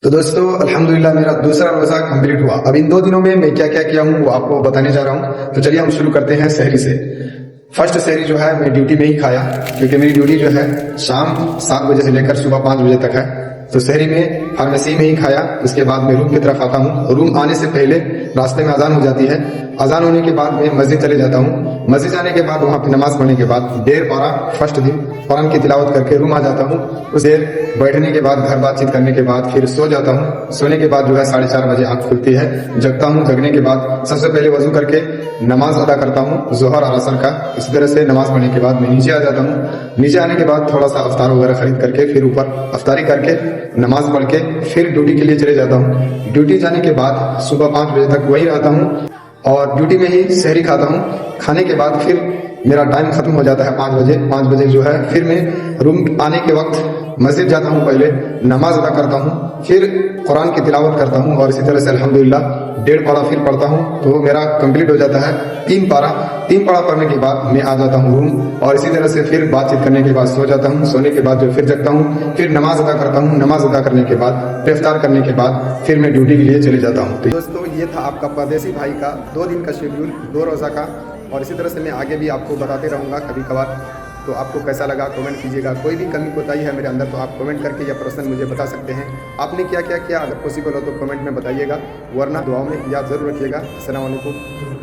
तो दोस्तों अल्हम्दुलिल्लाह मेरा दूसरा रोजा कंप्लीट हुआ। अब इन 2 दिनों में मैं क्या क्या किया हूँ वो आपको बताने जा रहा हूँ। तो चलिए हम शुरू करते हैं सहरी से। फर्स्ट सहरी जो है मैं ड्यूटी में ही खाया, क्योंकि मेरी ड्यूटी जो है शाम 7 बजे से लेकर सुबह 5 बजे तक है। तो सहरी में फार्मेसी में ही खाया। उसके बाद मैं रूम की तरफ आता हूँ। रूम आने से पहले रास्ते में अजान हो जाती है। अजान होने के बाद मैं मस्जिद चले जाता हूँ। मस्जिद जाने के बाद वहाँ पे नमाज पढ़ने के बाद 1.5 पारा फर्स्ट दिन कुरान की तिलावत करके रूम आ जाता हूँ। उस देर बैठने के बाद घर बातचीत करने के बाद फिर सो जाता हूँ। सोने के बाद जो है 4:30 बजे आँख खुलती है। जगता हूँ। जगने के बाद सबसे पहले वजू करके नमाज अदा करता हूँ जोहर और असर का। इसी तरह से नमाज पढ़ने के बाद मैं नीचे आ जाता हूँ। नीचे आने के बाद थोड़ा सा अफ्तार वगैरह खरीद करके फिर ऊपर अफ्तारी करके नमाज पढ़ के फिर ड्यूटी के लिए चले जाता हूँ। ड्यूटी जाने के बाद सुबह 5 बजे तक वही रहता हूँ और ड्यूटी में ही सहरी खाता हूँ। खाने के बाद फिर मेरा टाइम खत्म हो जाता है 5 बजे। 5 बजे जो है फिर मैं रूम आने के वक्त मस्जिद जाता हूँ, पहले नमाज अदा करता हूँ, फिर कुरान की तिलावत करता हूँ और इसी तरह से अल्हम्दुलिल्लाह 1.5 पारा फिर पढ़ता हूँ। तो मेरा कंप्लीट हो जाता है 3 पारा। 3 पारा पढ़ने के बाद मैं आ जाता हूँ रूम और इसी तरह से फिर बातचीत करने के बाद सो जाता हूँ। सोने के बाद जो फिर जगता हूँ, फिर नमाज अदा करता हूँ। नमाज अदा करने के बाद इफ्तार करने के बाद फिर मैं ड्यूटी के लिए चले जाता हूँ। तो दोस्तों ये था आपका परदेसी भाई का 2 दिन का शेड्यूल, 2 रोज़ा का। और इसी तरह से मैं आगे भी आपको बताते रहूँगा कभी कभार। तो आपको कैसा लगा कमेंट कीजिएगा। कोई भी कमी कोताही है मेरे अंदर तो आप कमेंट करके या पर्सनल मुझे बता सकते हैं। आपने क्या क्या किया, अगर पॉसिबल हो तो कमेंट में बताइएगा, वरना दुआओं में याद ज़रूर रखिएगा। अस्सलाम वालेकुम।